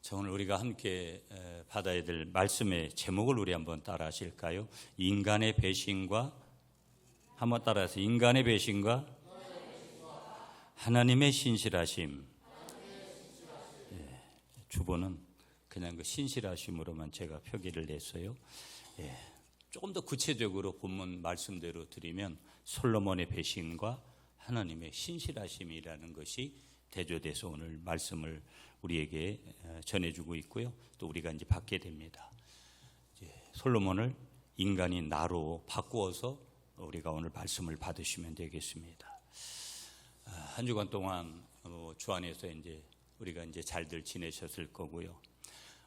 자, 오늘 우리가 함께 받아야 될 말씀의 제목을 우리 한번 따라 하실까요? 인간의 배신과, 한번 따라서 인간의 배신과 하나님의 신실하심. 주보는 그냥 그 신실하심으로만 제가 표기를 냈어요. 조금 더 구체적으로 본문 말씀대로 드리면 솔로몬의 배신과 하나님의 신실하심이라는 것이 대조돼서 오늘 말씀을 우리에게 전해주고 있고요. 또 우리가 이제 받게 됩니다. 솔로몬을 인간이 나로 바꾸어서 우리가 오늘 말씀을 받으시면 되겠습니다. 한 주간 동안 주 안에서 이제 우리가 이제 잘들 지내셨을 거고요.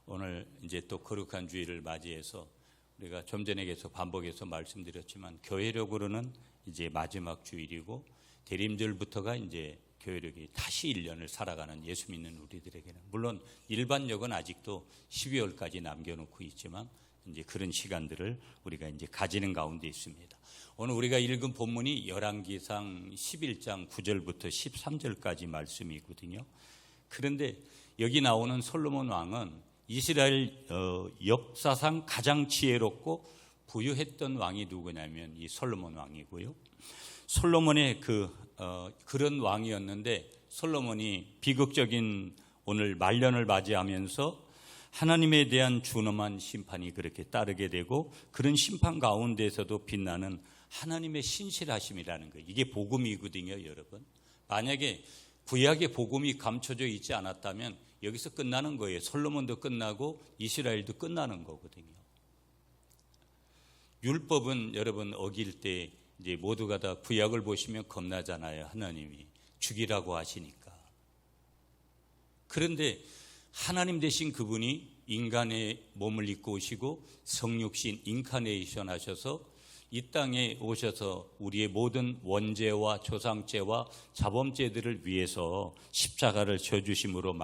오늘 이제 또 거룩한 주일을 맞이해서 우리가 좀 전에 계속 반복해서 말씀드렸지만 교회력으로는 이제 마지막 주일이고 대림절부터가 이제 교회력이 다시 1년을 살아가는 예수 믿는 우리들에게는, 물론 일반력은 아직도 12월까지 남겨놓고 있지만 이제 그런 시간들을 우리가 이제 가지는 가운데 있습니다. 오늘 우리가 읽은 본문이 열왕기상 11장 9절부터 13절까지 말씀이거든요. 그런데 여기 나오는 솔로몬 왕은 이스라엘 역사상 가장 지혜롭고 부유했던 왕이 누구냐면 이 솔로몬 왕이고요. 솔로몬의 그런 왕이었는데 솔로몬이 비극적인 오늘 말년을 맞이하면서 하나님에 대한 준엄한 심판이 그렇게 따르게 되고, 그런 심판 가운데서도 빛나는 하나님의 신실하심이라는 거, 이게 복음이거든요. 여러분, 만약에 구약의 복음이 감춰져 있지 않았다면 여기서 끝나는 거예요. 솔로몬도 끝나고 이스라엘도 끝나는 거거든요. 율법은 여러분 어길 때 이제 모두가 다 구약을 보시면 겁나잖아요. 하나님이 죽이라고 하시니까. 그런데 하나님 대신 그분이 인간의 몸을 입고 오시고 성육신 인카네이션 하셔서 이 땅에 오셔서 우리의 모든 원죄와 조상죄와 자범죄들을 위해서 십자가를 져주심으로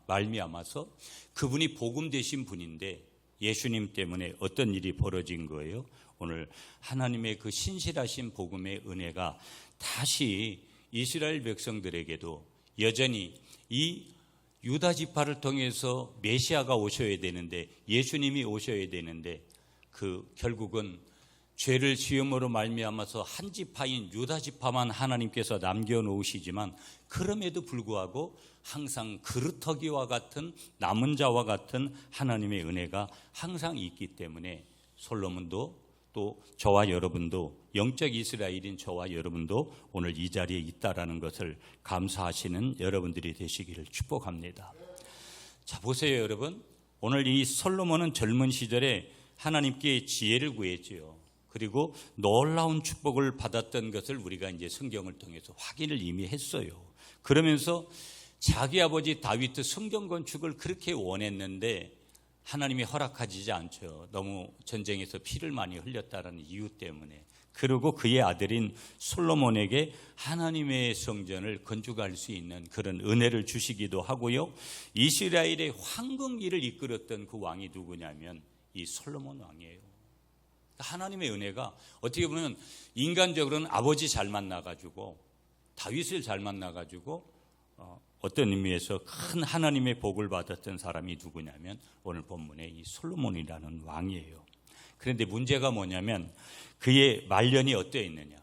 말미암아서 그분이 복음 되신 분인데, 예수님 때문에 어떤 일이 벌어진 거예요? 오늘 하나님의 그 신실하신 복음의 은혜가 다시 이스라엘 백성들에게도 여전히 이 유다 지파를 통해서 메시아가 오셔야 되는데, 예수님이 오셔야 되는데, 결국은 죄를 지음으로 말미암아서 한 지파인 유다 지파만 하나님께서 남겨놓으시지만, 그럼에도 불구하고 항상 그루터기와 같은 남은 자와 같은 하나님의 은혜가 항상 있기 때문에 솔로몬도 또 저와 여러분도, 영적 이스라엘인 저와 여러분도 오늘 이 자리에 있다라는 것을 감사하시는 여러분들이 되시기를 축복합니다. 자, 보세요 여러분, 오늘 이 솔로몬은 젊은 시절에 하나님께 지혜를 구했지요. 그리고 놀라운 축복을 받았던 것을 우리가 이제 성경을 통해서 확인을 이미 했어요. 그러면서 자기 아버지 다윗도 성경 건축을 그렇게 원했는데 하나님이 허락하지 않죠. 너무 전쟁에서 피를 많이 흘렸다는 이유 때문에. 그리고 그의 아들인 솔로몬에게 하나님의 성전을 건축할 수 있는 그런 은혜를 주시기도 하고요. 이스라엘의 황금기를 이끌었던 그 왕이 누구냐면 이 솔로몬 왕이에요. 하나님의 은혜가 어떻게 보면 인간적으로는 아버지 잘 만나가지고 다윗을 잘 만나가지고 어떤 의미에서 큰 하나님의 복을 받았던 사람이 누구냐면 오늘 본문의 이 솔로몬이라는 왕이에요. 그런데 문제가 뭐냐면 그의 말년이 어떠했느냐.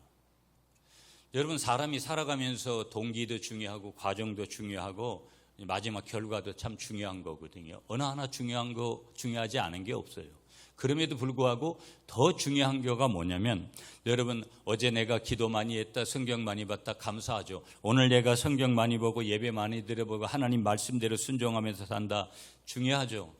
여러분, 사람이 살아가면서 동기도 중요하고 과정도 중요하고 마지막 결과도 참 중요한 거거든요. 어느 하나 중요하지 않은 게 없어요. 그럼에도 불구하고 더 중요한 거가 뭐냐면, 여러분, 어제 내가 기도 많이 했다, 성경 많이 봤다, 감사하죠. 오늘 내가 성경 많이 보고 예배 많이 드려보고 하나님 말씀대로 순종하면서 산다, 중요하죠.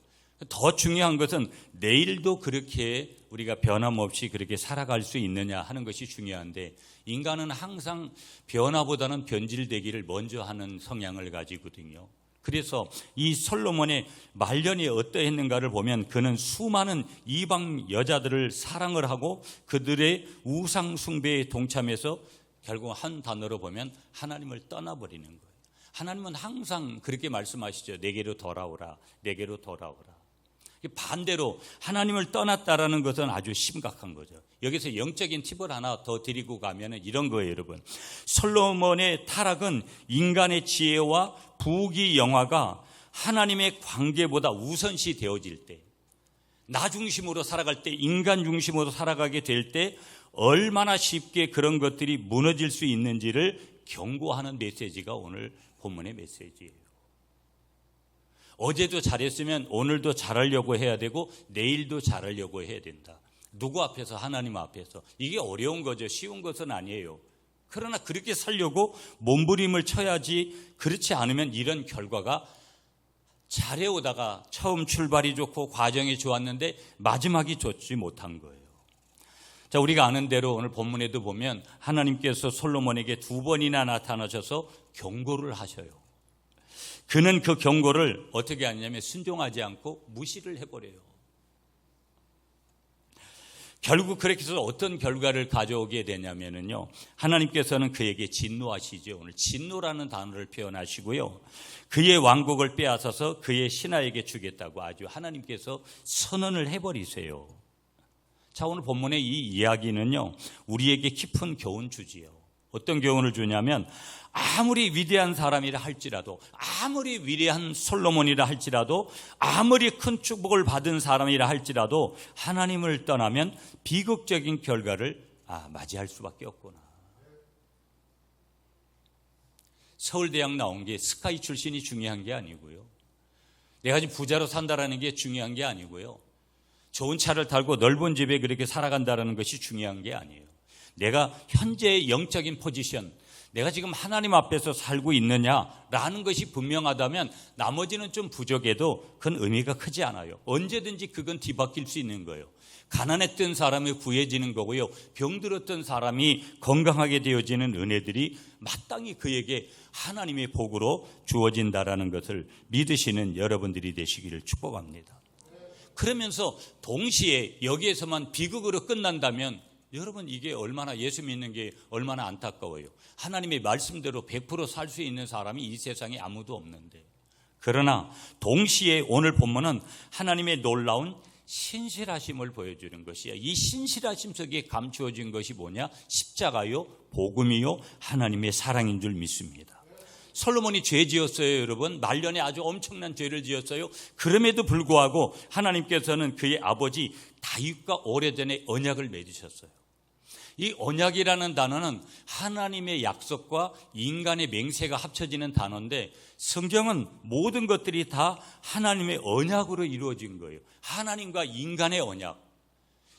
더 중요한 것은 내일도 그렇게 우리가 변함없이 그렇게 살아갈 수 있느냐 하는 것이 중요한데, 인간은 항상 변화보다는 변질되기를 먼저 하는 성향을 가지거든요. 그래서 이 솔로몬의 말년이 어떠했는가를 보면 그는 수많은 이방 여자들을 사랑을 하고 그들의 우상 숭배에 동참해서 결국 한 단어로 보면 하나님을 떠나버리는 거예요. 하나님은 항상 그렇게 말씀하시죠. 내게로 돌아오라, 내게로 돌아오라. 반대로 하나님을 떠났다라는 것은 아주 심각한 거죠. 여기서 영적인 팁을 하나 더 드리고 가면 이런 거예요, 여러분. 솔로몬의 타락은 인간의 지혜와 부귀 영화가 하나님의 관계보다 우선시 되어질 때, 나 중심으로 살아갈 때, 인간 중심으로 살아가게 될 때 얼마나 쉽게 그런 것들이 무너질 수 있는지를 경고하는 메시지가 오늘 본문의 메시지예요. 어제도 잘했으면 오늘도 잘하려고 해야 되고 내일도 잘하려고 해야 된다. 누구 앞에서? 하나님 앞에서. 이게 어려운 거죠. 쉬운 것은 아니에요. 그러나 그렇게 살려고 몸부림을 쳐야지. 그렇지 않으면 이런 결과가 잘해오다가 처음 출발이 좋고 과정이 좋았는데 마지막이 좋지 못한 거예요. 자, 우리가 아는 대로 오늘 본문에도 보면 하나님께서 솔로몬에게 2번이나 나타나셔서 경고를 하셔요. 그는 그 경고를 어떻게 하냐면 순종하지 않고 무시를 해버려요. 결국 그렇게 해서 어떤 결과를 가져오게 되냐면요, 하나님께서는 그에게 진노하시죠. 오늘 진노라는 단어를 표현하시고요, 그의 왕국을 빼앗아서 그의 신하에게 주겠다고 아주 하나님께서 선언을 해버리세요. 자, 오늘 본문의 이 이야기는요, 우리에게 깊은 교훈 주지요. 어떤 교훈을 주냐면, 아무리 위대한 사람이라 할지라도, 아무리 위대한 솔로몬이라 할지라도, 아무리 큰 축복을 받은 사람이라 할지라도 하나님을 떠나면 비극적인 결과를 맞이할 수밖에 없구나. 서울대학 나온 게 스카이 출신이 중요한 게 아니고요, 내가 지금 부자로 산다라는 게 중요한 게 아니고요, 좋은 차를 타고 넓은 집에 그렇게 살아간다는 것이 중요한 게 아니에요. 내가 현재의 영적인 포지션, 내가 지금 하나님 앞에서 살고 있느냐라는 것이 분명하다면 나머지는 좀 부족해도 그건 의미가 크지 않아요. 언제든지 그건 뒤바뀔 수 있는 거예요. 가난했던 사람이 구해지는 거고요, 병들었던 사람이 건강하게 되어지는 은혜들이 마땅히 그에게 하나님의 복으로 주어진다라는 것을 믿으시는 여러분들이 되시기를 축복합니다. 그러면서 동시에 여기에서만 비극으로 끝난다면 여러분, 이게 얼마나, 예수 믿는 게 얼마나 안타까워요. 하나님의 말씀대로 100% 살 수 있는 사람이 이 세상에 아무도 없는데. 그러나 동시에 오늘 본문은 하나님의 놀라운 신실하심을 보여주는 것이야. 이 신실하심 속에 감추어진 것이 뭐냐? 십자가요, 복음이요, 하나님의 사랑인 줄 믿습니다. 솔로몬이 죄 지었어요, 여러분. 말년에 아주 엄청난 죄를 지었어요. 그럼에도 불구하고 하나님께서는 그의 아버지 다윗과 오래전에 언약을 맺으셨어요. 이 언약이라는 단어는 하나님의 약속과 인간의 맹세가 합쳐지는 단어인데, 성경은 모든 것들이 다 하나님의 언약으로 이루어진 거예요. 하나님과 인간의 언약.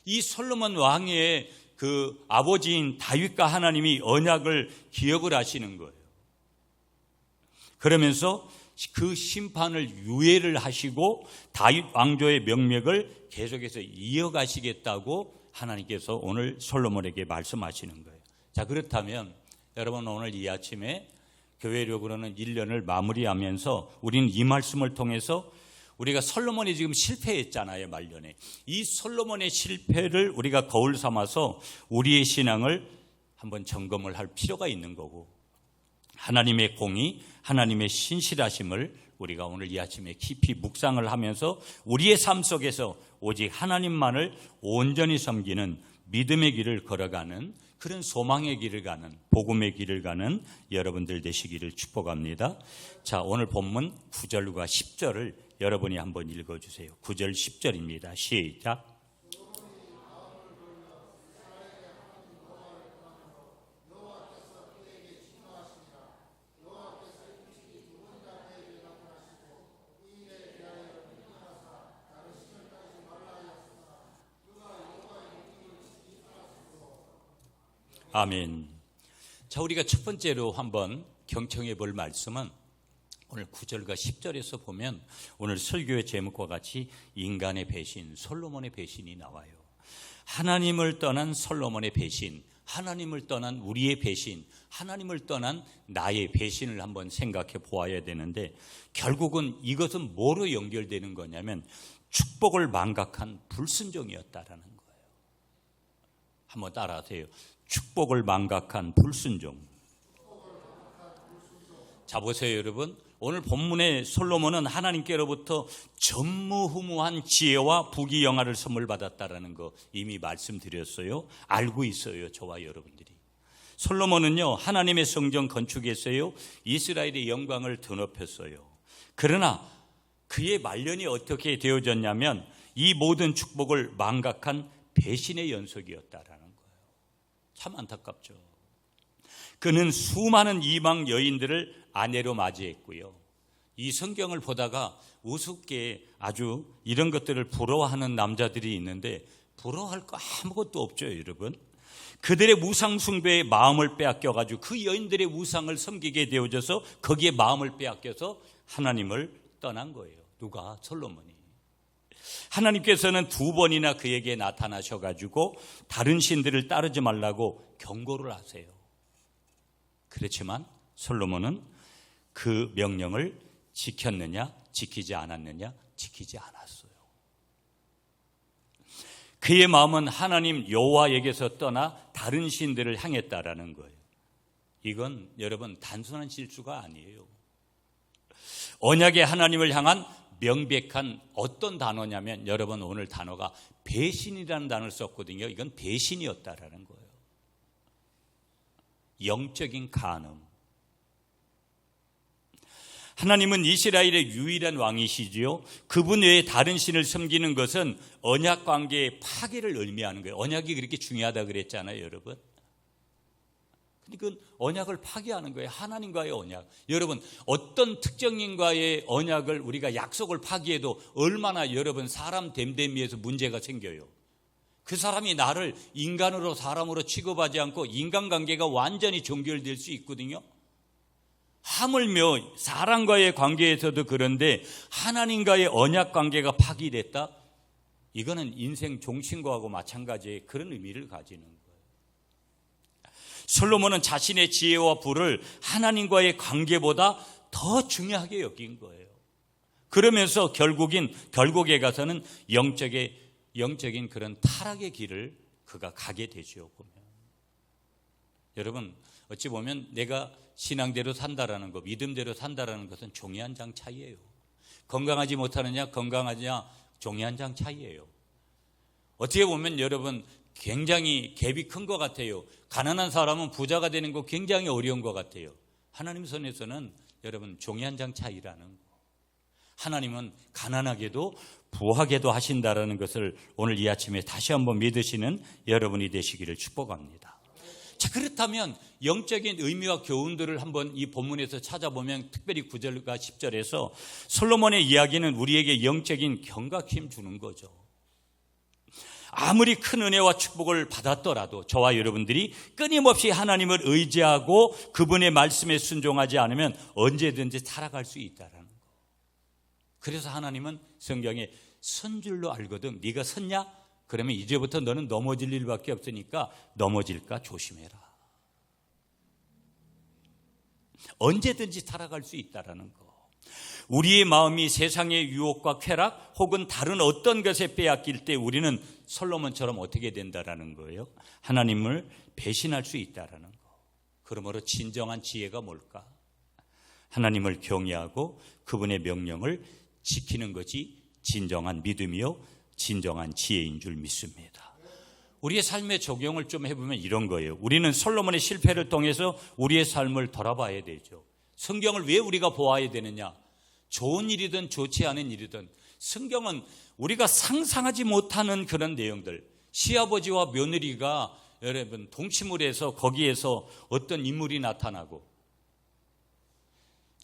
이 솔로몬 왕의 그 아버지인 다윗과 하나님이 언약을 기억을 하시는 거예요. 그러면서 그 심판을 유예를 하시고 다윗 왕조의 명맥을 계속해서 이어가시겠다고 하나님께서 오늘 솔로몬에게 말씀하시는 거예요. 자, 그렇다면 여러분, 오늘 이 아침에 교회력으로는 1년을 마무리하면서 우리는 이 말씀을 통해서 우리가 솔로몬이 지금 실패했잖아요, 말년에. 이 솔로몬의 실패를 우리가 거울 삼아서 우리의 신앙을 한번 점검을 할 필요가 있는 거고, 하나님의 공의, 하나님의 신실하심을 우리가 오늘 이 아침에 깊이 묵상을 하면서 우리의 삶 속에서 오직 하나님만을 온전히 섬기는 믿음의 길을 걸어가는, 그런 소망의 길을 가는, 복음의 길을 가는 여러분들 되시기를 축복합니다. 자, 오늘 본문 9절과 10절을 여러분이 한번 읽어주세요. 9절 10절입니다. 시작. 아멘. 자, 우리가 첫 번째로 한번 경청해 볼 말씀은 오늘 9절과 10절에서 보면 오늘 설교의 제목과 같이 인간의 배신, 솔로몬의 배신이 나와요. 하나님을 떠난 솔로몬의 배신, 하나님을 떠난 우리의 배신, 하나님을 떠난 나의 배신을 한번 생각해 보아야 되는데, 결국은 이것은 뭐로 연결되는 거냐면 축복을 망각한 불순종이었다라는 거예요. 한번 따라하세요. 축복을 망각한 불순종. 자, 보세요, 여러분. 오늘 본문의 솔로몬은 하나님께로부터 전무후무한 지혜와 부귀영화를 선물 받았다라는 거 이미 말씀드렸어요. 알고 있어요, 저와 여러분들이. 솔로몬은요, 하나님의 성전 건축했어요. 이스라엘의 영광을 드높였어요. 그러나 그의 말년이 어떻게 되어졌냐면 이 모든 축복을 망각한 배신의 연속이었다라는 거예요. 참 안타깝죠. 그는 수많은 이방 여인들을 아내로 맞이했고요. 이 성경을 보다가 우습게 아주 이런 것들을 부러워하는 남자들이 있는데 부러워할 거 아무것도 없죠, 여러분. 그들의 우상 숭배에 마음을 빼앗겨가지고 그 여인들의 우상을 섬기게 되어져서 거기에 마음을 빼앗겨서 하나님을 떠난 거예요. 누가? 솔로몬이. 하나님께서는 2번이나 그에게 나타나셔가지고 다른 신들을 따르지 말라고 경고를 하세요. 그렇지만 솔로몬은 그 명령을 지켰느냐, 지키지 않았느냐? 지키지 않았어요. 그의 마음은 하나님 여호와에게서 떠나 다른 신들을 향했다라는 거예요. 이건 여러분 단순한 실수가 아니에요. 언약의 하나님을 향한 명백한 어떤 단어냐면 여러분 오늘 단어가 배신이라는 단어를 썼거든요. 이건 배신이었다라는 거예요. 영적인 간음. 하나님은 이스라엘의 유일한 왕이시지요. 그분 외에 다른 신을 섬기는 것은 언약 관계의 파괴를 의미하는 거예요. 언약이 그렇게 중요하다 그랬잖아요, 여러분. 그러니까 언약을 파괴하는 거예요. 하나님과의 언약. 여러분, 어떤 특정인과의 언약을 우리가 약속을 파괴해도 얼마나 여러분 사람 됨됨이에서 문제가 생겨요. 그 사람이 나를 인간으로 사람으로 취급하지 않고 인간관계가 완전히 종결될 수 있거든요. 하물며 사람과의 관계에서도 그런데 하나님과의 언약 관계가 파기됐다? 이거는 인생 종신과하고 마찬가지의 그런 의미를 가지는 거예요. 솔로몬은 자신의 지혜와 부를 하나님과의 관계보다 더 중요하게 여긴 거예요. 그러면서 결국에 가서는 영적인 그런 타락의 길을 그가 가게 되죠. 보면. 여러분, 어찌 보면 내가 신앙대로 산다라는 것, 믿음대로 산다라는 것은 종이 한 장 차이예요. 건강하지 못하느냐, 건강하냐, 종이 한 장 차이예요. 어떻게 보면 여러분 굉장히 갭이 큰 것 같아요. 가난한 사람은 부자가 되는 거 굉장히 어려운 것 같아요. 하나님 손에서는 여러분 종이 한 장 차이라는 거. 하나님은 가난하게도 부하게도 하신다라는 것을 오늘 이 아침에 다시 한번 믿으시는 여러분이 되시기를 축복합니다. 자, 그렇다면 영적인 의미와 교훈들을 한번 이 본문에서 찾아보면 특별히 9절과 10절에서 솔로몬의 이야기는 우리에게 영적인 경각심 주는 거죠. 아무리 큰 은혜와 축복을 받았더라도 저와 여러분들이 끊임없이 하나님을 의지하고 그분의 말씀에 순종하지 않으면 언제든지 타락할 수 있다라는 거. 그래서 하나님은 성경에 선 줄로 알거든. 네가 섰냐? 그러면 이제부터 너는 넘어질 일밖에 없으니까 넘어질까 조심해라. 언제든지 타락할 수 있다라는 거. 우리의 마음이 세상의 유혹과 쾌락 혹은 다른 어떤 것에 빼앗길 때 우리는 솔로몬처럼 어떻게 된다라는 거예요? 하나님을 배신할 수 있다라는 거. 그러므로 진정한 지혜가 뭘까? 하나님을 경외하고 그분의 명령을 지키는 것이 진정한 믿음이요 진정한 지혜인 줄 믿습니다. 우리의 삶의 적용을 좀 해보면 이런 거예요. 우리는 솔로몬의 실패를 통해서 우리의 삶을 돌아봐야 되죠. 성경을 왜 우리가 보아야 되느냐? 좋은 일이든 좋지 않은 일이든 성경은 우리가 상상하지 못하는 그런 내용들, 시아버지와 며느리가 여러분 동침을 해서 거기에서 어떤 인물이 나타나고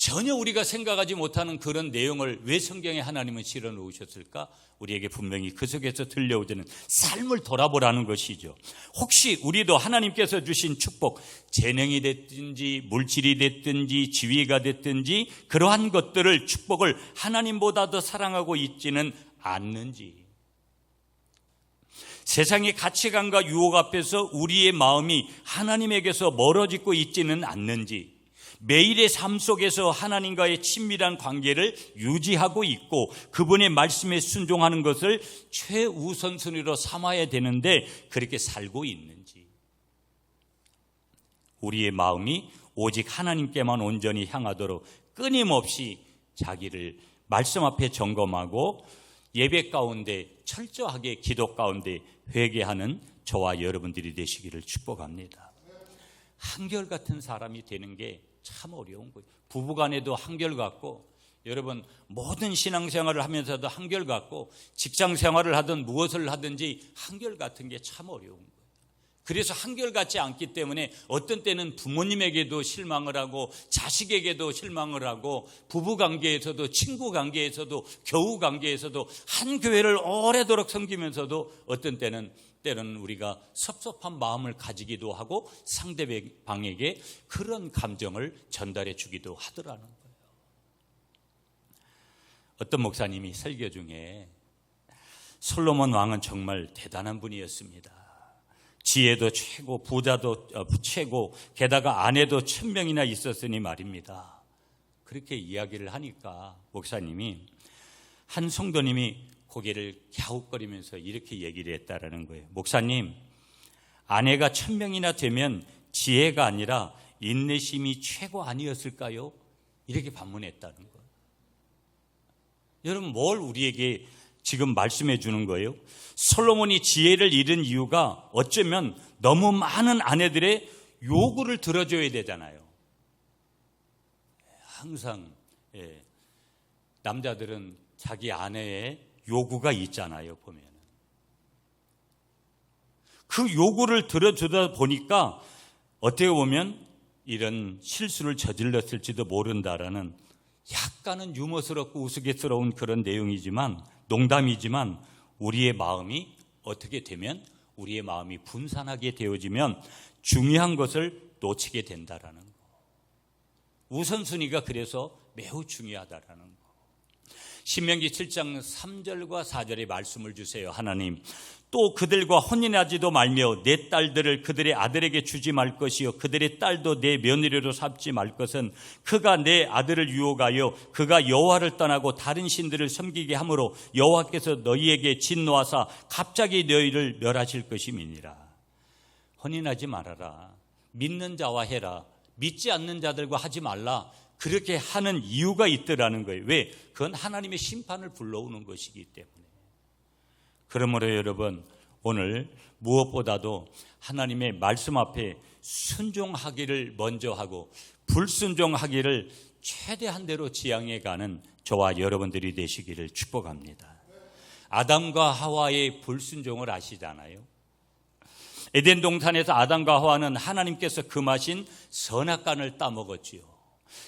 전혀 우리가 생각하지 못하는 그런 내용을 왜 성경에 하나님은 실어 놓으셨을까? 우리에게 분명히 그 속에서 들려오는 삶을 돌아보라는 것이죠. 혹시 우리도 하나님께서 주신 축복, 재능이 됐든지 물질이 됐든지 지위가 됐든지 그러한 것들을 축복을 하나님보다 더 사랑하고 있지는 않는지, 세상의 가치관과 유혹 앞에서 우리의 마음이 하나님에게서 멀어지고 있지는 않는지, 매일의 삶 속에서 하나님과의 친밀한 관계를 유지하고 있고 그분의 말씀에 순종하는 것을 최우선순위로 삼아야 되는데 그렇게 살고 있는지, 우리의 마음이 오직 하나님께만 온전히 향하도록 끊임없이 자기를 말씀 앞에 점검하고 예배 가운데 철저하게 기도 가운데 회개하는 저와 여러분들이 되시기를 축복합니다. 한결같은 사람이 되는 게 참 어려운 거예요. 부부간에도 한결같고 여러분, 모든 신앙생활을 하면서도 한결같고 직장생활을 하든 무엇을 하든지 한결같은 게 참 어려운 거예요. 그래서 한결같지 않기 때문에 어떤 때는 부모님에게도 실망을 하고 자식에게도 실망을 하고 부부관계에서도 친구관계에서도 교우관계에서도 한 교회를 오래도록 섬기면서도 어떤 때는 우리가 섭섭한 마음을 가지기도 하고 상대방에게 그런 감정을 전달해 주기도 하더라는 거예요. 어떤 목사님이 설교 중에 솔로몬 왕은 정말 대단한 분이었습니다. 지혜도 최고, 부자도 최고, 게다가 아내도 1000명이나 있었으니 말입니다. 그렇게 이야기를 하니까 목사님이, 한 성도님이 고개를 갸웃거리면서 이렇게 얘기를 했다라는 거예요. 목사님, 아내가 1000명이나 되면 지혜가 아니라 인내심이 최고 아니었을까요? 이렇게 반문했다는 거예요. 여러분, 뭘 우리에게 지금 말씀해 주는 거예요? 솔로몬이 지혜를 잃은 이유가 어쩌면 너무 많은 아내들의 요구를 들어줘야 되잖아요. 항상 남자들은 자기 아내의 요구가 있잖아요. 보면 그 요구를 들어주다 보니까 어떻게 보면 이런 실수를 저질렀을지도 모른다라는 약간은 유머스럽고 우스갯스러운 그런 내용이지만, 농담이지만, 우리의 마음이 어떻게 되면, 우리의 마음이 분산하게 되어지면 중요한 것을 놓치게 된다라는 거. 우선순위가 그래서 매우 중요하다라는 거. 신명기 7장 3절과 4절의 말씀을 주세요. 하나님, 또 그들과 혼인하지도 말며 내 딸들을 그들의 아들에게 주지 말 것이요 그들의 딸도 내 며느리로 삼지 말 것은 그가 내 아들을 유혹하여 그가 여호와를 떠나고 다른 신들을 섬기게 하므로 여호와께서 너희에게 진노하사 갑자기 너희를 멸하실 것임이니라. 혼인하지 말아라. 믿는 자와 해라. 믿지 않는 자들과 하지 말라. 그렇게 하는 이유가 있더라는 거예요. 왜? 그건 하나님의 심판을 불러오는 것이기 때문에. 그러므로 여러분, 오늘 무엇보다도 하나님의 말씀 앞에 순종하기를 먼저 하고 불순종하기를 최대한 대로 지향해 가는 저와 여러분들이 되시기를 축복합니다. 아담과 하와의 불순종을 아시잖아요. 에덴 동산에서 아담과 하와는 하나님께서 금하신 선악과를 따먹었지요.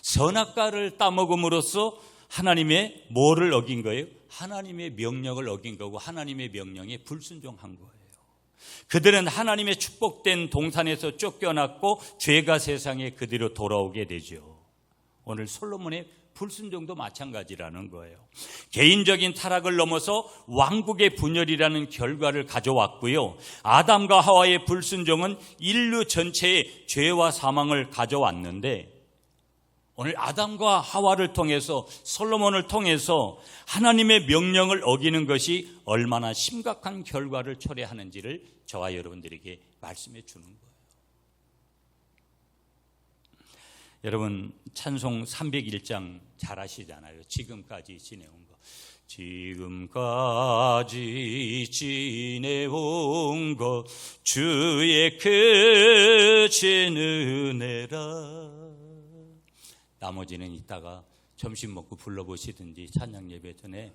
선악과를 따먹음으로써 하나님의 뭐를 어긴 거예요? 하나님의 명령을 어긴 거고 하나님의 명령에 불순종한 거예요. 그들은 하나님의 축복된 동산에서 쫓겨났고 죄가 세상에 그대로 돌아오게 되죠. 오늘 솔로몬의 불순종도 마찬가지라는 거예요. 개인적인 타락을 넘어서 왕국의 분열이라는 결과를 가져왔고요. 아담과 하와의 불순종은 인류 전체의 죄와 사망을 가져왔는데, 오늘 아담과 하와를 통해서, 솔로몬을 통해서 하나님의 명령을 어기는 것이 얼마나 심각한 결과를 초래하는지를 저와 여러분들에게 말씀해 주는 거예요. 여러분, 찬송 301장 잘 아시잖아요. 지금까지 지내온 거. 지금까지 지내온 것 주의 크신 은혜라. 나머지는 이따가 점심 먹고 불러보시든지 찬양 예배 전에.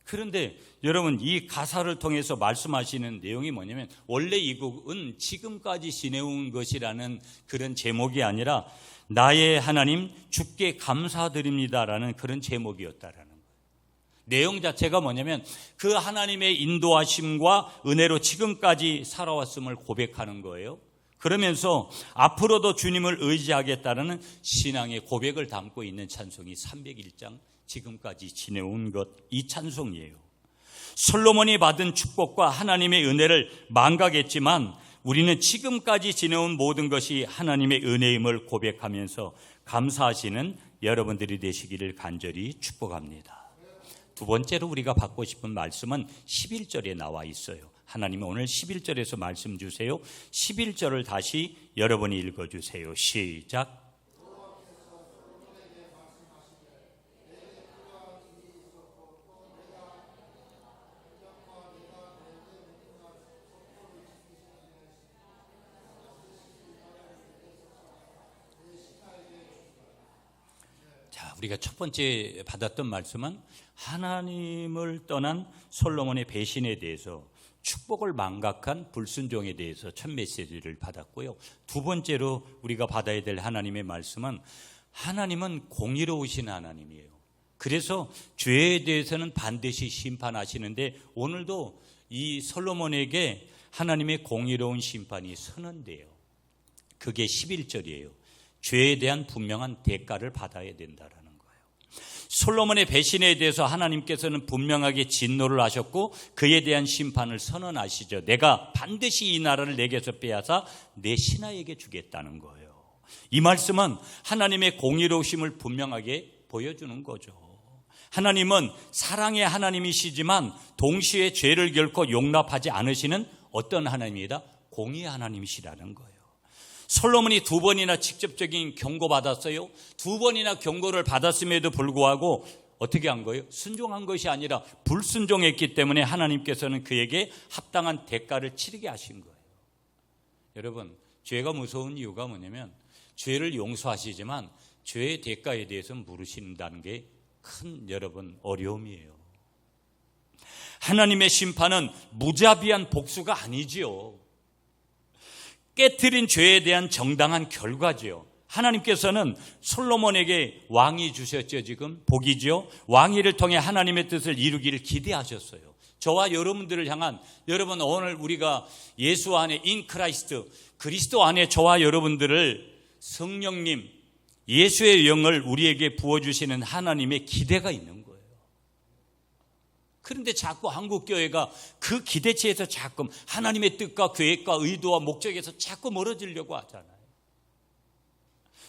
그런데 여러분, 이 가사를 통해서 말씀하시는 내용이 뭐냐면, 원래 이 곡은 지금까지 지내온 것이라는 그런 제목이 아니라 나의 하나님 주께 감사드립니다라는 그런 제목이었다라는 거예요. 내용 자체가 뭐냐면 그 하나님의 인도하심과 은혜로 지금까지 살아왔음을 고백하는 거예요. 그러면서 앞으로도 주님을 의지하겠다는 신앙의 고백을 담고 있는 찬송이 301장 지금까지 지내온 것, 이 찬송이에요. 솔로몬이 받은 축복과 하나님의 은혜를 망각했지만 우리는 지금까지 지내온 모든 것이 하나님의 은혜임을 고백하면서 감사하시는 여러분들이 되시기를 간절히 축복합니다. 두 번째로 우리가 받고 싶은 말씀은 11절에 나와 있어요. 하나님이 오늘 11절에서 말씀 주세요. 11절을 다시 여러분이 읽어주세요. 시작. 자, 우리가 첫 번째 받았던 말씀은 하나님을 떠난 솔로몬의 배신에 대해서, 축복을 망각한 불순종에 대해서 첫 메시지를 받았고요. 두 번째로 우리가 받아야 될 하나님의 말씀은 하나님은 공의로우신 하나님이에요. 그래서 죄에 대해서는 반드시 심판하시는데 오늘도 이 솔로몬에게 하나님의 공의로운 심판이 선언돼요. 그게 11절이에요. 죄에 대한 분명한 대가를 받아야 된다라는 거예요. 솔로몬의 배신에 대해서 하나님께서는 분명하게 진노를 하셨고 그에 대한 심판을 선언하시죠. 내가 반드시 이 나라를 내게서 빼앗아 내 신하에게 주겠다는 거예요. 이 말씀은 하나님의 공의로우심을 분명하게 보여주는 거죠. 하나님은 사랑의 하나님이시지만 동시에 죄를 결코 용납하지 않으시는 어떤 하나님이다? 공의의 하나님이시라는 거예요. 솔로몬이 두 번이나 직접적인 경고받았어요. 두 번이나 경고를 받았음에도 불구하고 어떻게 한 거예요? 순종한 것이 아니라 불순종했기 때문에 하나님께서는 그에게 합당한 대가를 치르게 하신 거예요. 여러분, 죄가 무서운 이유가 뭐냐면 죄를 용서하시지만 죄의 대가에 대해서 물으신다는 게 큰 여러분 어려움이에요. 하나님의 심판은 무자비한 복수가 아니지요. 깨트린 죄에 대한 정당한 결과지요. 하나님께서는 솔로몬에게 왕위 주셨죠. 지금 복이죠. 왕위를 통해 하나님의 뜻을 이루기를 기대하셨어요. 저와 여러분들을 향한, 여러분 오늘 우리가 예수 안에 인 크라이스트, 그리스도 안에 저와 여러분들을 성령님, 예수의 영을 우리에게 부어주시는 하나님의 기대가 있는 거예요. 그런데 자꾸 한국교회가 그 기대치에서 자꾸 하나님의 뜻과 계획과 의도와 목적에서 자꾸 멀어지려고 하잖아요.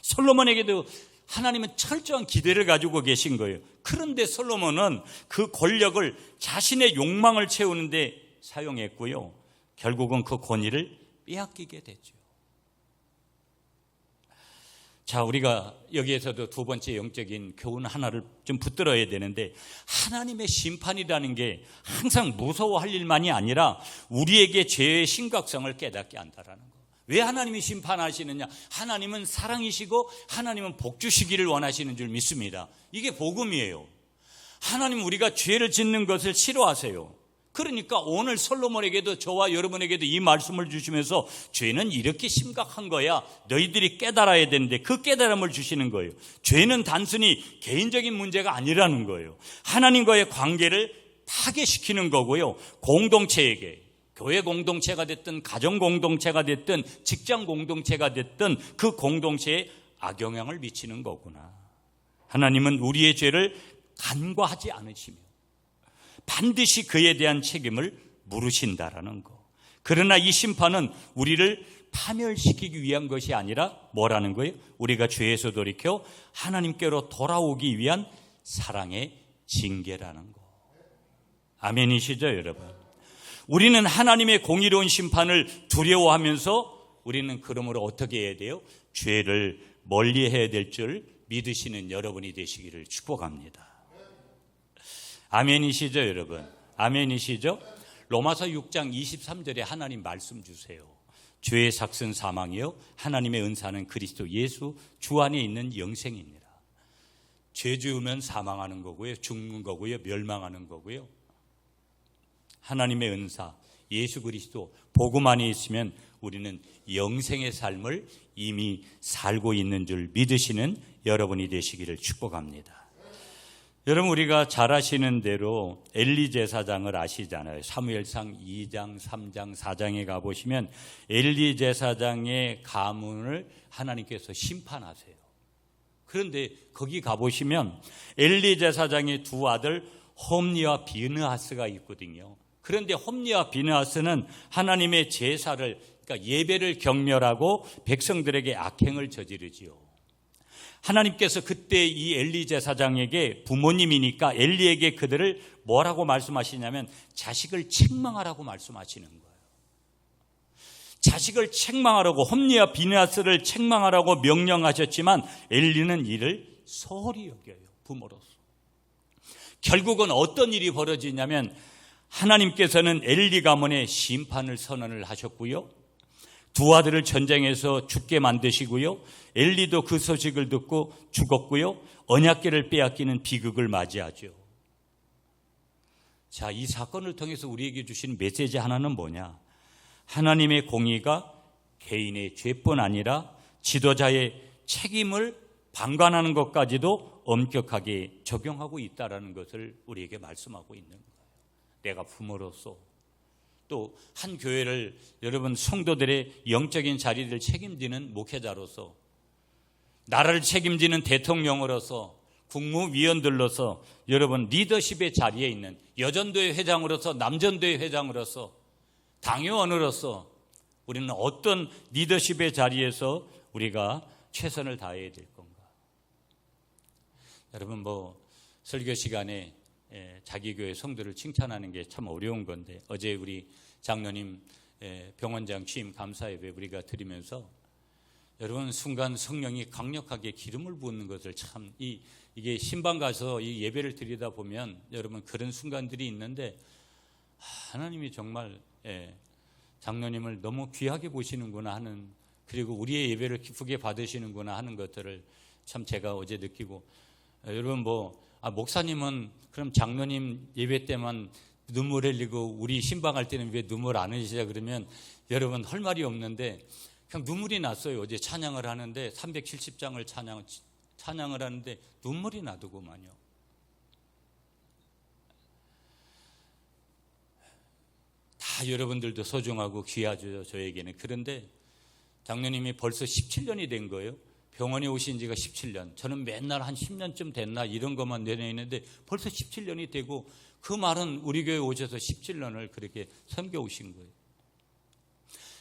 솔로몬에게도 하나님은 철저한 기대를 가지고 계신 거예요. 그런데 솔로몬은 그 권력을 자신의 욕망을 채우는데 사용했고요. 결국은 그 권위를 빼앗기게 됐죠. 자, 우리가 여기에서도 두 번째 영적인 교훈 하나를 좀 붙들어야 되는데, 하나님의 심판이라는 게 항상 무서워할 일만이 아니라 우리에게 죄의 심각성을 깨닫게 한다라는 거. 왜 하나님이 심판하시느냐? 하나님은 사랑이시고 하나님은 복 주시기를 원하시는 줄 믿습니다. 이게 복음이에요. 하나님 우리가 죄를 짓는 것을 싫어하세요. 그러니까 오늘 솔로몬에게도 저와 여러분에게도 이 말씀을 주시면서 죄는 이렇게 심각한 거야. 너희들이 깨달아야 되는데 그 깨달음을 주시는 거예요. 죄는 단순히 개인적인 문제가 아니라는 거예요. 하나님과의 관계를 파괴시키는 거고요. 공동체에게, 교회 공동체가 됐든 가정 공동체가 됐든 직장 공동체가 됐든 그 공동체에 악영향을 미치는 거구나. 하나님은 우리의 죄를 간과하지 않으시며 반드시 그에 대한 책임을 물으신다라는 거. 그러나 이 심판은 우리를 파멸시키기 위한 것이 아니라 뭐라는 거예요? 우리가 죄에서 돌이켜 하나님께로 돌아오기 위한 사랑의 징계라는 거. 아멘이시죠, 여러분? 우리는 하나님의 공의로운 심판을 두려워하면서 우리는 그러므로 어떻게 해야 돼요? 죄를 멀리해야 될 줄 믿으시는 여러분이 되시기를 축복합니다. 아멘이시죠, 여러분? 아멘이시죠? 로마서 6장 23절에 하나님 말씀 주세요. 죄의 삭은 사망이요 하나님의 은사는 그리스도 예수 주 안에 있는 영생입니다. 죄 지으면 사망하는 거고요, 죽는 거고요, 멸망하는 거고요. 하나님의 은사, 예수 그리스도 복음 안에 있으면 우리는 영생의 삶을 이미 살고 있는 줄 믿으시는 여러분이 되시기를 축복합니다. 여러분, 우리가 잘 아시는 대로 엘리 제사장을 아시잖아요. 사무엘상 2장, 3장, 4장에 가보시면 엘리 제사장의 가문을 하나님께서 심판하세요. 그런데 거기 가보시면 엘리 제사장의 두 아들 홈니와 비느하스가 있거든요. 그런데 홈니와 비느하스는 하나님의 제사를, 그러니까 예배를 경멸하고 백성들에게 악행을 저지르지요. 하나님께서 그때 이 엘리 제사장에게, 부모님이니까 엘리에게 그들을 뭐라고 말씀하시냐면 자식을 책망하라고 말씀하시는 거예요. 자식을 책망하라고, 홈니와 비느하스를 책망하라고 명령하셨지만 엘리는 이를 소홀히 여겨요, 부모로서. 결국은 어떤 일이 벌어지냐면 하나님께서는 엘리 가문의 심판을 선언을 하셨고요. 두 아들을 전쟁에서 죽게 만드시고요. 엘리도 그 소식을 듣고 죽었고요. 언약궤를 빼앗기는 비극을 맞이하죠. 자, 이 사건을 통해서 우리에게 주신 메시지 하나는 뭐냐? 하나님의 공의가 개인의 죄뿐 아니라 지도자의 책임을 방관하는 것까지도 엄격하게 적용하고 있다는 것을 우리에게 말씀하고 있는 거예요. 내가 부모로서 또 한 교회를 여러분 성도들의 영적인 자리를 책임지는 목회자로서, 나라를 책임지는 대통령으로서, 국무위원들로서, 여러분 리더십의 자리에 있는 여전도회 회장으로서, 남전도회 회장으로서, 당회원으로서 우리는 어떤 리더십의 자리에서 우리가 최선을 다해야 될 건가? 여러분 설교 시간에 자기 교회 성도를 칭찬하는 게 참 어려운 건데, 어제 우리 장로님 병원장 취임 감사 예배 우리가 드리면서 여러분 순간 성령이 강력하게 기름을 부은 것을 참 이게 신방 가서 이 예배를 드리다 보면 여러분 그런 순간들이 있는데, 하나님이 정말 장로님을 너무 귀하게 보시는구나 하는, 그리고 우리의 예배를 기쁘게 받으시는구나 하는 것들을 참 제가 어제 느끼고, 여러분 목사님은 그럼 장로님 예배 때만 눈물 흘리고 우리 신방할 때는 왜 눈물 안 흘리시냐 그러면 여러분 할 말이 없는데 그냥 눈물이 났어요. 어제 찬양을 하는데 370장을 찬양을 하는데 눈물이 나더구만요. 다 여러분들도 소중하고 귀하죠, 저에게는. 그런데 장로님이 벌써 17년이 된 거예요. 병원에 오신 지가 17년. 저는 맨날 한 10년쯤 됐나 이런 것만 내내있는데 벌써 17년이 되고, 그 말은 우리 교회 오셔서 17년을 그렇게 섬겨오신 거예요.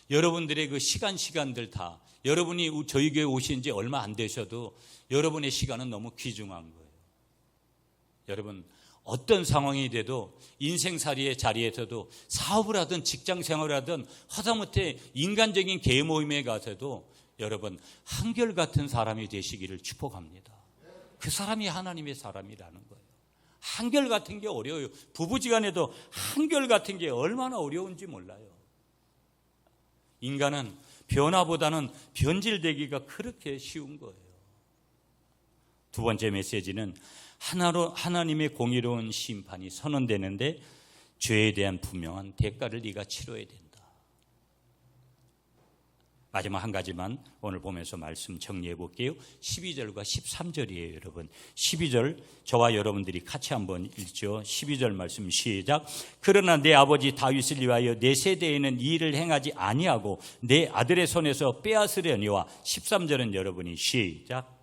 여러분들의 그 시간들 다, 여러분이 저희 교회 오신 지 얼마 안 되셔도 여러분의 시간은 너무 귀중한 거예요. 여러분 어떤 상황이 돼도 인생살이의 자리에서도, 사업을 하든 직장 생활을 하든 하다못해 인간적인 개회 모임에 가서도 여러분 한결같은 사람이 되시기를 축복합니다. 그 사람이 하나님의 사람이라는 거예요. 한결같은 게 어려워요. 부부지간에도 한결같은 게 얼마나 어려운지 몰라요. 인간은 변화보다는 변질되기가 그렇게 쉬운 거예요. 두 번째 메시지는 하나님의 공의로운 심판이 선언되는데 죄에 대한 분명한 대가를 네가 치러야 된다. 마지막 한 가지만 오늘 보면서 말씀 정리해 볼게요. 12절과 13절이에요, 여러분. 12절 저와 여러분들이 같이 한번 읽죠. 12절 말씀 시작. 그러나 내 아버지 다윗을 위하여 내 세대에는 이 일을 행하지 아니하고 내 아들의 손에서 빼앗으려니와. 13절은 여러분이 시작.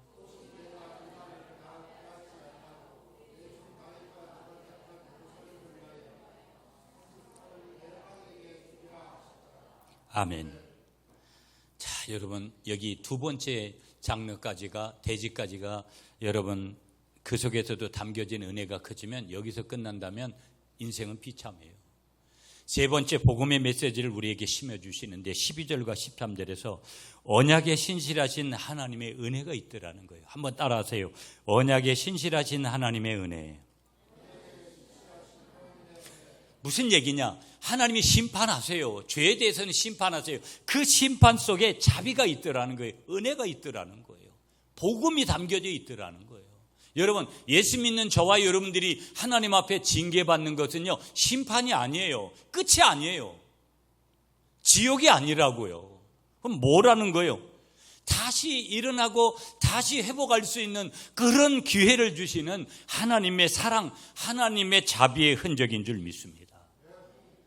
아멘. 자, 여러분 여기 두 번째 장르까지가, 대지까지가 여러분 그 속에서도 담겨진 은혜가 커지면, 여기서 끝난다면 인생은 비참해요. 세 번째 복음의 메시지를 우리에게 심어주시는데 12절과 13절에서 언약에 신실하신 하나님의 은혜가 있더라는 거예요. 한번 따라하세요. 언약에 신실하신 하나님의 은혜. 무슨 얘기냐? 하나님이 심판하세요. 죄에 대해서는 심판하세요. 그 심판 속에 자비가 있더라는 거예요. 은혜가 있더라는 거예요. 복음이 담겨져 있더라는 거예요. 여러분, 예수 믿는 저와 여러분들이 하나님 앞에 징계받는 것은요, 심판이 아니에요. 끝이 아니에요. 지옥이 아니라고요. 그럼 뭐라는 거예요? 다시 일어나고 다시 회복할 수 있는 그런 기회를 주시는 하나님의 사랑, 하나님의 자비의 흔적인 줄 믿습니다.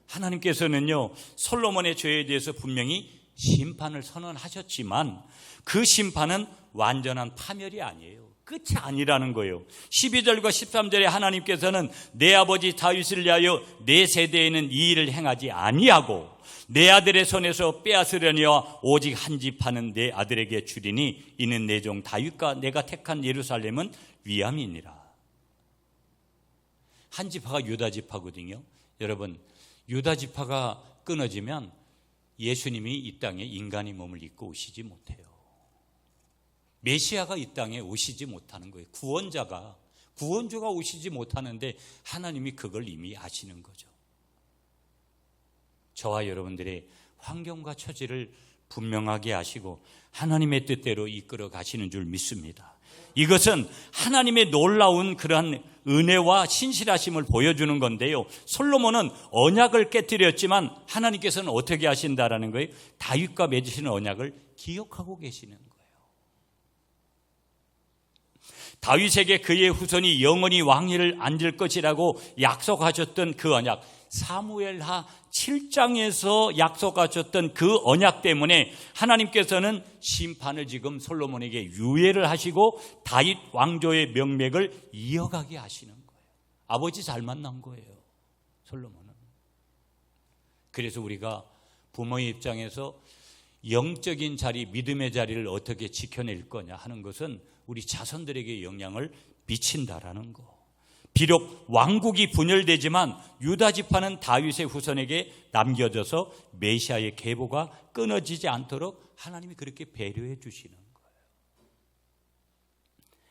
하나님께서는요, 솔로몬의 죄에 대해서 분명히 심판을 선언하셨지만 그 심판은 완전한 파멸이 아니에요. 끝이 아니라는 거예요. 12절과 13절에 하나님께서는 내 아버지 다윗을 위하여 내 세대에는 이 일을 행하지 아니하고 내 아들의 손에서 빼앗으려니와 오직 한 집하는 내 아들에게 주리니 이는 내 종 다윗과 내가 택한 예루살렘은 위암이니라. 한 지파가 유다 지파거든요. 여러분, 유다 지파가 끊어지면 예수님이 이 땅에 인간의 몸을 입고 오시지 못해요. 메시아가 이 땅에 오시지 못하는 거예요. 구원주가 오시지 못하는데 하나님이 그걸 이미 아시는 거죠. 저와 여러분들의 환경과 처지를 분명하게 하시고 하나님의 뜻대로 이끌어 가시는 줄 믿습니다. 이것은 하나님의 놀라운 그러한 은혜와 신실하심을 보여주는 건데요. 솔로몬은 언약을 깨뜨렸지만 하나님께서는 어떻게 하신다라는 거예요? 다윗과 맺으시는 언약을 기억하고 계시는 거예요. 다윗에게 그의 후손이 영원히 왕위를 앉을 것이라고 약속하셨던 그 언약, 사무엘하 7장에서 약속하셨던 그 언약 때문에 하나님께서는 심판을 지금 솔로몬에게 유예를 하시고 다윗 왕조의 명맥을 이어가게 하시는 거예요. 아버지 잘 만난 거예요, 솔로몬은. 그래서 우리가 부모의 입장에서 영적인 자리, 믿음의 자리를 어떻게 지켜낼 거냐 하는 것은 우리 자손들에게 영향을 미친다라는 거. 비록 왕국이 분열되지만 유다 지파는 다윗의 후손에게 남겨져서 메시아의 계보가 끊어지지 않도록 하나님이 그렇게 배려해 주시는 거예요.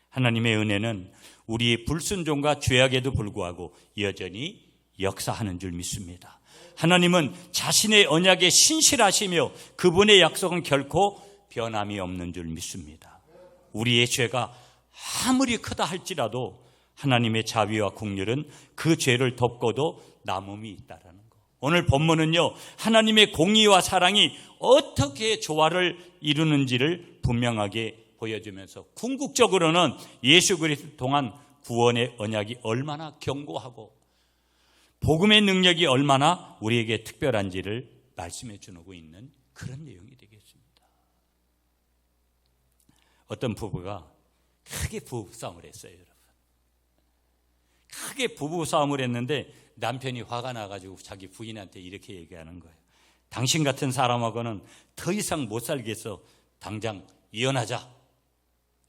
하나님의 은혜는 우리의 불순종과 죄악에도 불구하고 여전히 역사하는 줄 믿습니다. 하나님은 자신의 언약에 신실하시며 그분의 약속은 결코 변함이 없는 줄 믿습니다. 우리의 죄가 아무리 크다 할지라도 하나님의 자비와 긍휼은 그 죄를 덮고도 남음이 있다라는 거. 오늘 본문은요, 하나님의 공의와 사랑이 어떻게 조화를 이루는지를 분명하게 보여주면서 궁극적으로는 예수 그리스도 통한 구원의 언약이 얼마나 견고하고 복음의 능력이 얼마나 우리에게 특별한지를 말씀해 주고 있는 그런 내용이 되겠습니다. 어떤 부부가 크게 부부싸움을 했어요, 여러분. 크게 부부싸움을 했는데 남편이 화가 나가지고 자기 부인한테 이렇게 얘기하는 거예요. 당신 같은 사람하고는 더 이상 못 살겠어. 당장 이혼하자.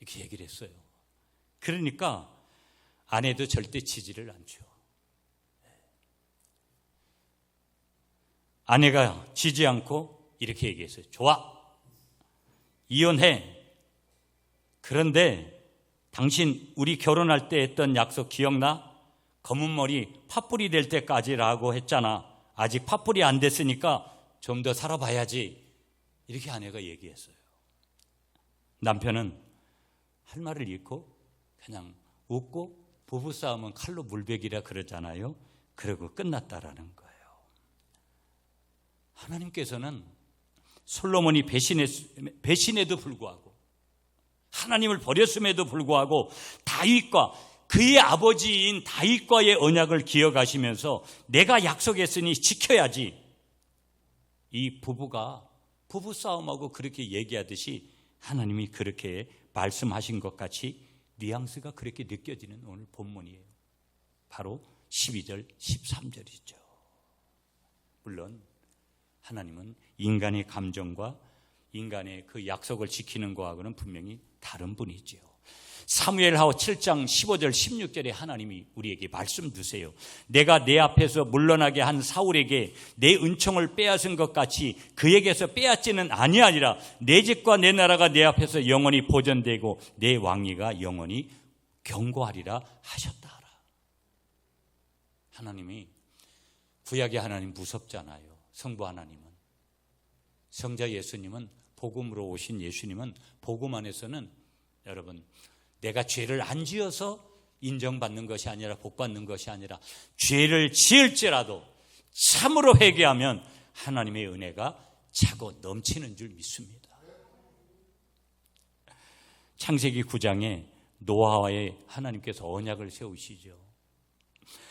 이렇게 얘기를 했어요. 그러니까 아내도 절대 지지를 않죠. 아내가 지지 않고 이렇게 얘기했어요. 좋아, 이혼해. 그런데 당신 우리 결혼할 때 했던 약속 기억나? 검은 머리 팥불이 될 때까지라고 했잖아. 아직 팥불이 안 됐으니까 좀 더 살아봐야지. 이렇게 아내가 얘기했어요. 남편은 할 말을 잃고 그냥 웃고, 부부싸움은 칼로 물베기라 그러잖아요. 그러고 끝났다라는 거예요. 하나님께서는 솔로몬이 배신에도 불구하고, 하나님을 버렸음에도 불구하고 다윗과 그의 아버지인 다윗과의 언약을 기억하시면서 내가 약속했으니 지켜야지. 이 부부가 부부싸움하고 그렇게 얘기하듯이 하나님이 그렇게 말씀하신 것 같이 뉘앙스가 그렇게 느껴지는 오늘 본문이에요. 바로 12절, 13절이죠. 물론 하나님은 인간의 감정과 인간의 그 약속을 지키는 거하고는 분명히 다른 분이죠. 사무엘하 7장 15절 16절에 하나님이 우리에게 말씀 주세요. 내가 내 앞에서 물러나게 한 사울에게 내 은총을 빼앗은 것 같이 그에게서 빼앗지는 아니하리라. 내 집과 내 나라가 내 앞에서 영원히 보존되고 내 왕위가 영원히 견고하리라 하셨다. 하나님이, 구약의 하나님 무섭잖아요. 성부 하나님은. 성자 예수님은, 복음으로 오신 예수님은 복음 안에서는 여러분, 내가 죄를 안 지어서 인정받는 것이 아니라 복받는 것이 아니라 죄를 지을지라도 참으로 회개하면 하나님의 은혜가 차고 넘치는 줄 믿습니다. 창세기 9장에 노아와의 하나님께서 언약을 세우시죠.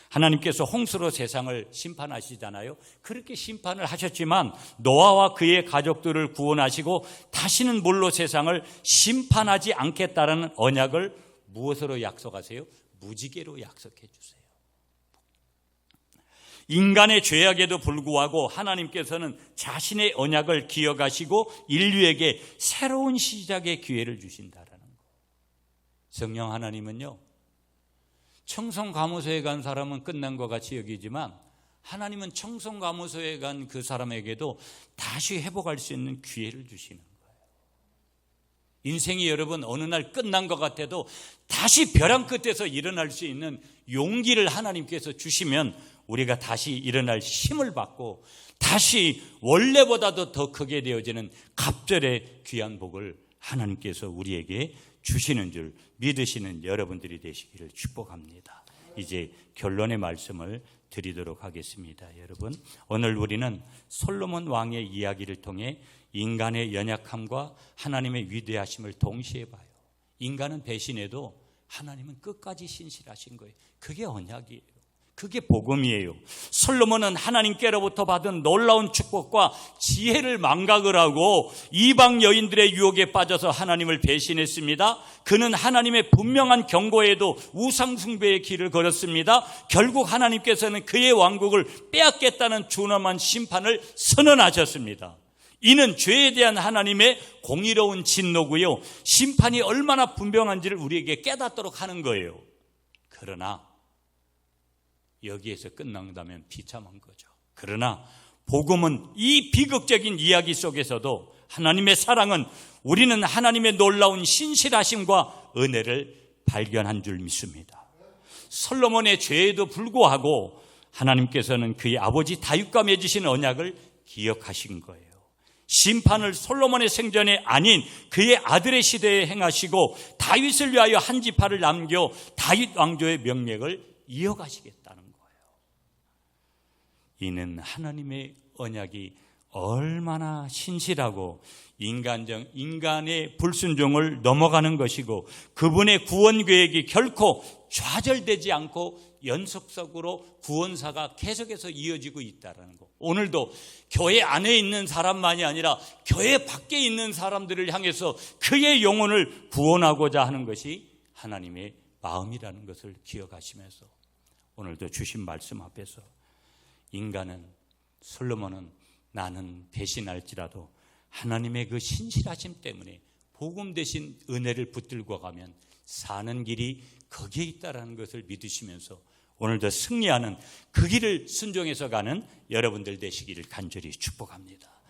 하나님께서 홍수로 세상을 심판하시잖아요. 그렇게 심판을 하셨지만 노아와 그의 가족들을 구원하시고 다시는 물로 세상을 심판하지 않겠다라는 언약을 무엇으로 약속하세요? 무지개로 약속해 주세요. 인간의 죄악에도 불구하고 하나님께서는 자신의 언약을 기억하시고 인류에게 새로운 시작의 기회를 주신다라는 거. 성령 하나님은요, 청송감호소에 간 사람은 끝난 것 같이 여기지만 하나님은 청송감호소에 간 그 사람에게도 다시 회복할 수 있는 기회를 주시는 거예요. 인생이 여러분 어느 날 끝난 것 같아도 다시 벼랑 끝에서 일어날 수 있는 용기를 하나님께서 주시면 우리가 다시 일어날 힘을 받고 다시 원래보다도 더 크게 되어지는 갑절의 귀한 복을 하나님께서 우리에게 주시는 줄 믿으시는 여러분들이 되시기를 축복합니다. 이제 결론의 말씀을 드리도록 하겠습니다. 여러분, 오늘 우리는 솔로몬 왕의 이야기를 통해 인간의 연약함과 하나님의 위대하심을 동시에 봐요. 인간은 배신해도 하나님은 끝까지 신실하신 거예요. 그게 언약이에요. 그게 복음이에요. 솔로몬은 하나님께로부터 받은 놀라운 축복과 지혜를 망각을 하고 이방 여인들의 유혹에 빠져서 하나님을 배신했습니다. 그는 하나님의 분명한 경고에도 우상 숭배의 길을 걸었습니다. 결국 하나님께서는 그의 왕국을 빼앗겠다는 준엄한 심판을 선언하셨습니다. 이는 죄에 대한 하나님의 공의로운 진노고요, 심판이 얼마나 분명한지를 우리에게 깨닫도록 하는 거예요. 그러나 여기에서 끝난다면 비참한 거죠. 그러나 복음은 이 비극적인 이야기 속에서도 하나님의 사랑은 우리는 하나님의 놀라운 신실하심과 은혜를 발견한 줄 믿습니다. 솔로몬의 죄에도 불구하고 하나님께서는 그의 아버지 다윗과 맺으신 언약을 기억하신 거예요. 심판을 솔로몬의 생전에 아닌 그의 아들의 시대에 행하시고 다윗을 위하여 한 지파를 남겨 다윗 왕조의 명맥을 이어가시겠다는 거예요. 이는 하나님의 언약이 얼마나 신실하고 인간의 불순종을 넘어가는 것이고 그분의 구원 계획이 결코 좌절되지 않고 연속적으로 구원사가 계속해서 이어지고 있다는 것. 오늘도 교회 안에 있는 사람만이 아니라 교회 밖에 있는 사람들을 향해서 그의 영혼을 구원하고자 하는 것이 하나님의 마음이라는 것을 기억하시면서 오늘도 주신 말씀 앞에서 솔로몬은 나는 배신할지라도 하나님의 그 신실하심 때문에 복음 대신 은혜를 붙들고 가면 사는 길이 거기에 있다는 것을 믿으시면서 오늘도 승리하는 그 길을 순종해서 가는 여러분들 되시기를 간절히 축복합니다.